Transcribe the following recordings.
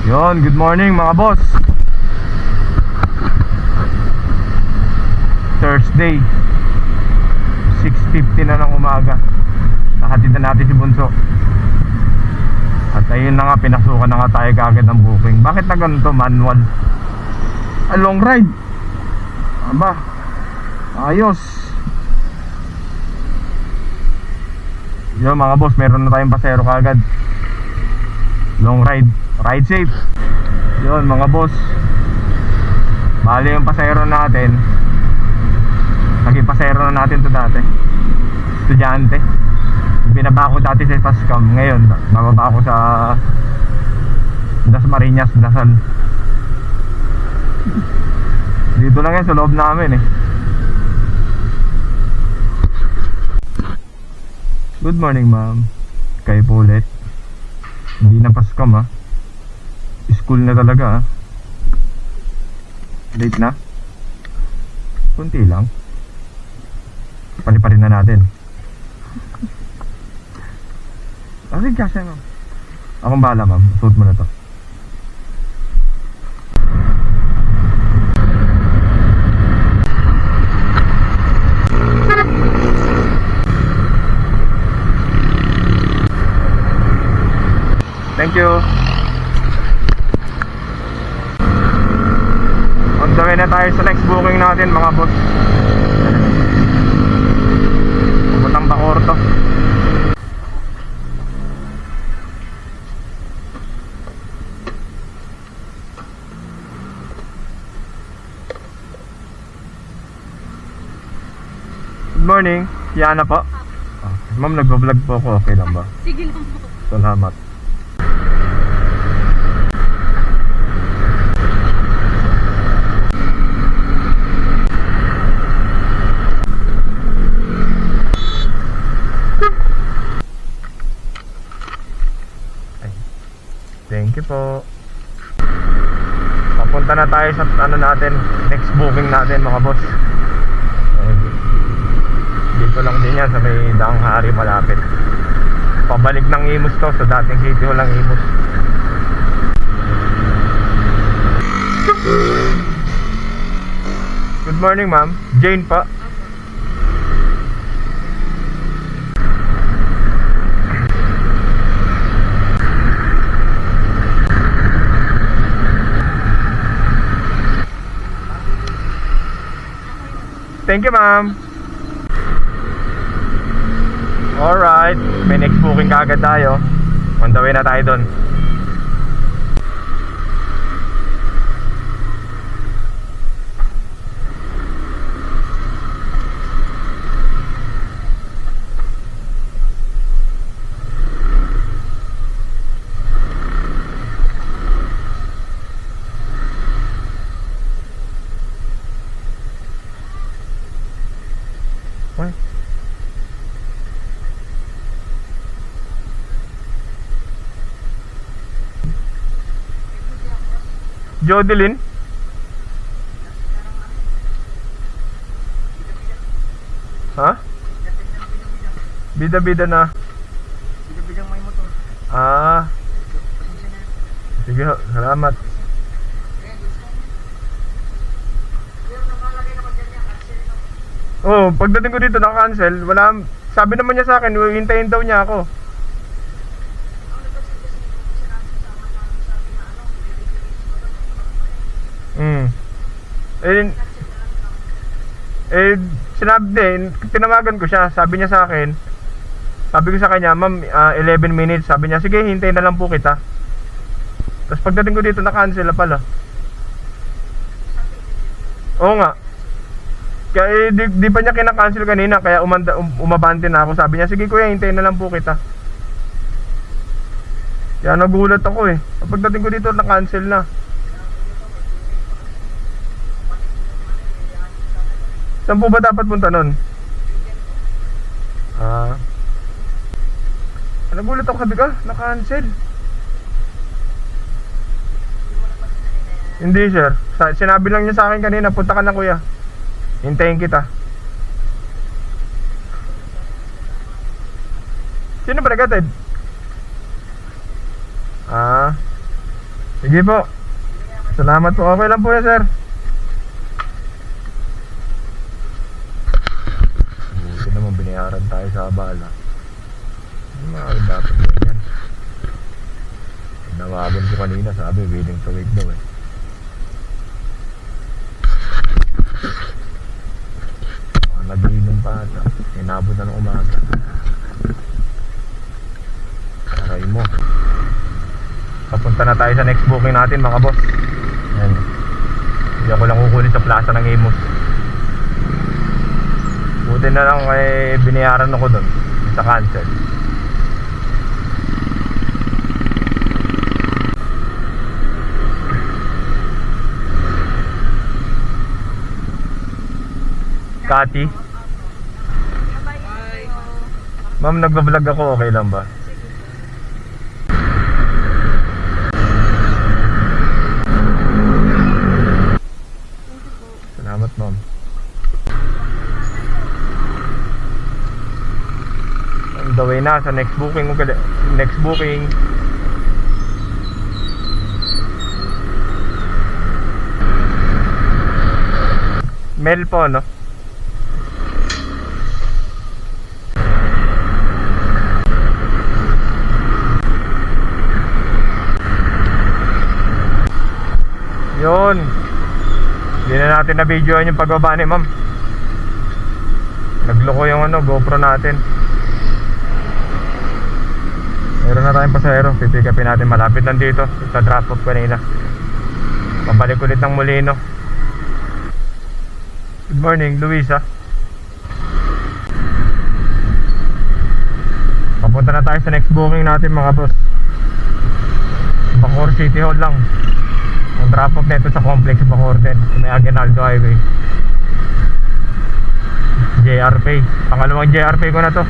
Yon, good morning mga boss. Thursday 6:50 na ng umaga. Nakatid na natin si Bunso. At ayun na nga, pinasukan na nga tayo kagad ng booking. Bakit na ganito? Manual. A long ride. Aba, ayos. Yun mga boss, meron na tayong pasero kagad. Long ride. Ride safe. Yun mga boss, bali yung pasero natin, naging pasero na natin to dati. Estudyante. Binaba ko dati sa Tascam. Ngayon, bababa ako sa Dasmariñas, Dasal. Dito lang yan sa loob namin eh. Good morning ma'am. Kayo po ulit. Hindi na Pascam ha. School na talaga ha. Late na. Kunti lang. Paliparin na natin. Kasi kasi ma'am. Akong bahala ma'am. Suot mo na to. Thank you. On the way na tayo sa next booking natin mga boss. Pupuntang Bacoor to. Good morning. Yana po. Ma'am, nagbo-vlog po ako. Okay lang ba? Sige lang po. Salamat. Thank you po. Papunta na tayo sa ano natin, next booking natin mga boss. Dito lang din yan sa may Daang Hari malapit. Pabalik ng Imus to, sa dating City Hall ng Imus. Good morning ma'am. Jane pa. Thank you ma'am. Alright, may next booking kagad tayo. On the way na tayo dun. What? Jodelyn? Ha? Bida-bida na. Bidang may motor. Ah. Sige, salamat. Oh, pagdating ko dito naka-cancel, wala, sabi naman niya sa akin, hintayin daw niya ako. Sinabi din, tinawagan ko siya, sabi niya sa akin, sabi ko sa kanya, ma'am, 11 minutes, sabi niya, sige, hintayin na lang po kita. Tapos pagdating ko dito, na-cancel na pala. Oo nga. Kaya di pa niya kinakancel kanina, kaya umabante na ako. Sabi niya, sige kuya, hintayin na lang po kita. Kaya nagulat ako eh. Pagdating ko dito, na-cancel na. Saan po ba dapat punta nun? Nagulat ako, sabi ka, na-cancel. Hindi sir, sinabi lang niya sa akin kanina, punta ka na kuya, hintayin kita. Sino ba nag-attend? Sige po. Salamat po. Okay lang po yan, sir. Buti naman binayaran tayo sa abala. Ano mga dapat ganyan? Nawagan ko kanina, sabi willing to wait daw eh. Nag-iinom pa ata. Inabot na ng umaga. Aray mo. Papunta na tayo sa next booking natin mga boss. Ayan. Hindi ako lang kukunin sa plaza ng Imus. Buti na lang binayaran ako dun sa cancel. Kati. Ma'am, nagbablog ako, okay lang ba? Salamat, ma'am. On the way na sa next booking. Next booking. Mel po, no? Yun. Hindi na natin na-videoan yung pagbaba ni ma'am. Nagloko yung GoPro natin. Meron na tayong pasahero. Pipikapin natin malapit lang dito sa drop off kanina. Pabalik ulit ng Molino. Good morning, Luisa. Papunta na tayo sa next booking natin mga boss. Bacoor City Hall lang. Ang drop off neto sa complex Bacoor din. May Aguinaldo Highway. JRP. Pangalawang JRP ko na to.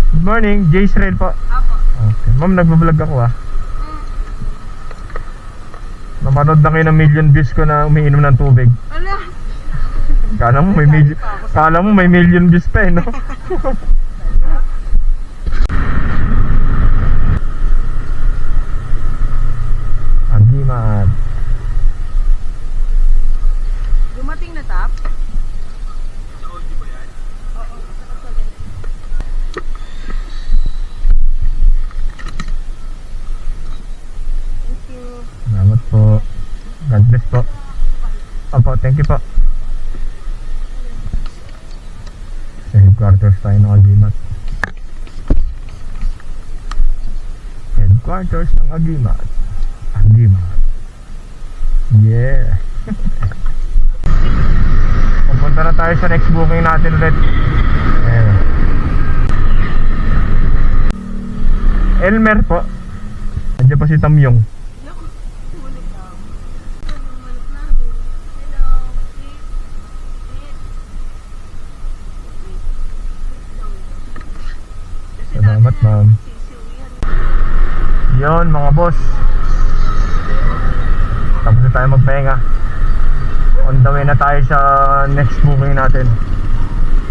Good morning, J-Israel po. Okay. Ma'am, nagbablog ako Napanood na kayo ng million views ko na umiinom ng tubig. Ala! Kala mo may million views pa no? Agimat. Dumating na tap? Thank you. Salamat po. God bless po. Opo, thank you po. Sa headquarters tayo ng Agimat. Headquarters ng Agimat. Agimat. Yeah. Pupunta na tayo sa next booking natin ulit. Ayan. Elmer po. Nandiyan pa si Tamyong. Salamat ma'am. Yon mga boss. Tapos na tayo magpahinga. On the way na tayo sa next booking natin.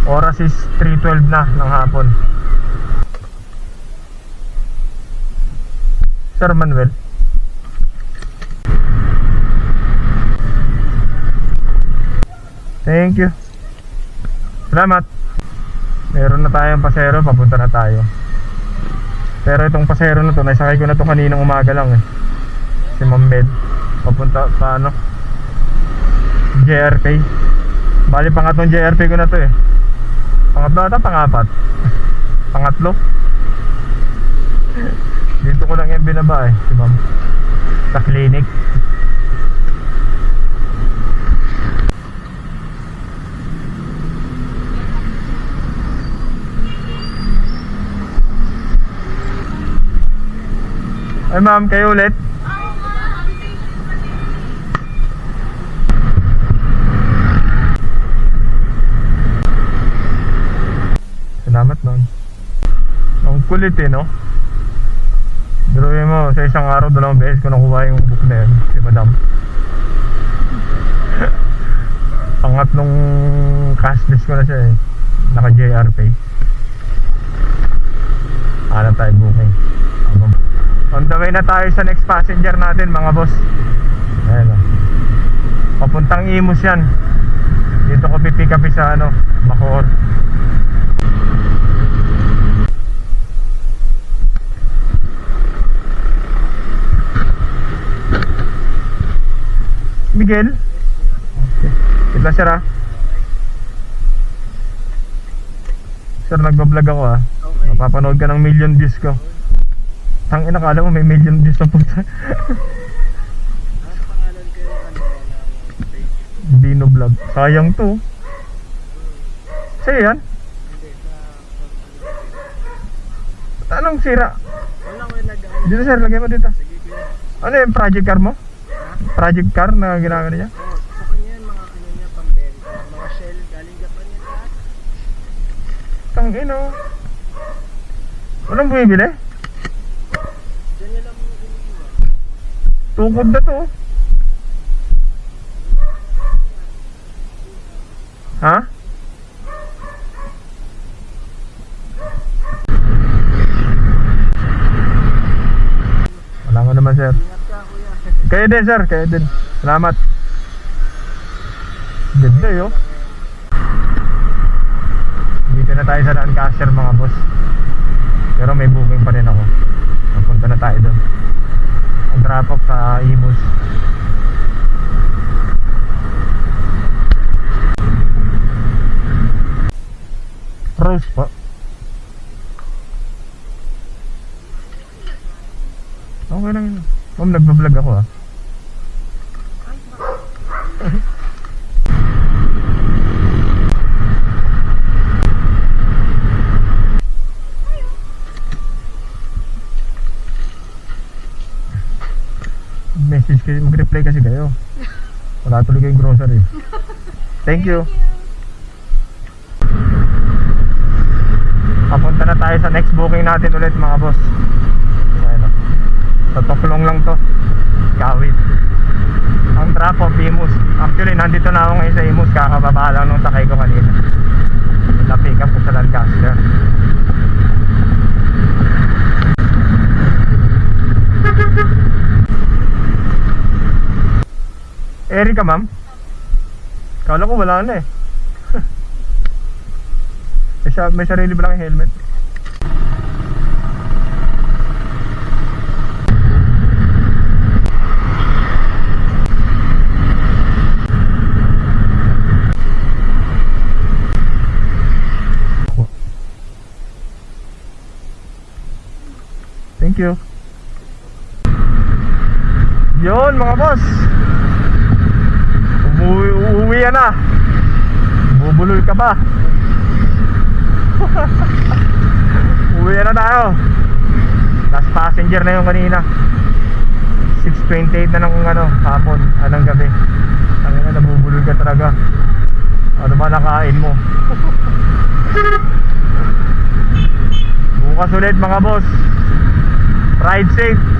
Oras is 3:12 na ng hapon. Sir Manuel. Thank you. Salamat. Meron na tayong pasero, papunta na tayo. Pero itong pasero na to, naisakay ko na to kaninang umaga lang Si Ma'am Med. Papunta sa JRP. Bali pangatlong JRP ko na to Pangatlo ata, pangapat. Pangatlo. Dito ko lang yung binaba si Ma'am. Sa clinic. Ay ma'am, kayo ulit? Salamat ma'am. Ang kulit no? Biruin mo, sa isang araw, 2 beses ko nakuha yung book na yun, si madam. Pangatlong cashless ko na siya Naka JRP. Hanap tayo booking. way na tayo sa next passenger natin mga boss. Ayan o. Papuntang Imus yan. Dito ko pipick up sa ano, Bacoor. Miguel? Okay. Ito sir ah. Sir, nagbablog ako ah. Okay. Napapanood ka ng million views ko. Tangina, kala mo may million views na punta. Ano pangalan ko yung ano ng page? Dino vlog. Sayang to. Sa'yo yan? Hindi, sa Anong sira? wala ko yung nag-ano. Dito sir, lagay mo dito. Sige kuya. Ano yung project car mo? Ha? Project car na ginagawa niya? Oo, sa kanya yan, mga ano niya, pambenta. Mga shell, galing Japan yan lahat. Tangina. Walang bumibili? Diyan niya lang yung iniiwan. Tukod na to. Ha? Wala nga naman sir. Ingat ka kuya. Kayo din sir, kayo din. Salamat. Ganda yo. Dito na tayo sa Lancaster mga boss. Pero may booking pa rin ako. Magpunta na tayo doon. Ang drop off sa Imus. Rose po. Okay lang yun. Ma'am, nagbablog ako ah. Message kayo, mag-reply kasi kayo. Wala tuloy kayong grocery. Thank you. Papunta na tayo sa next booking natin ulit mga boss. Ayan o. Sa Toklong lang to. Kawit. Ang drop of Imus. Actually nandito na ako ngayon sa Imus. Kakababa lang nung sakay ko kanina. Na-pick up ko sa Lancaster. Erika ma'am? Kala ko wala na eh. May sarili ba lang yung helmet? Thank you. Yun mga boss. Uuwi yan na. Bubulol ka ba? Uwi na tayo. Last passenger na yung kanina. 6:28 na ng ano, hapon, anong gabi. Ang ina, nabubulol ka talaga. Ano ba nakain mo? Bukas ulit mga boss. Ride safe.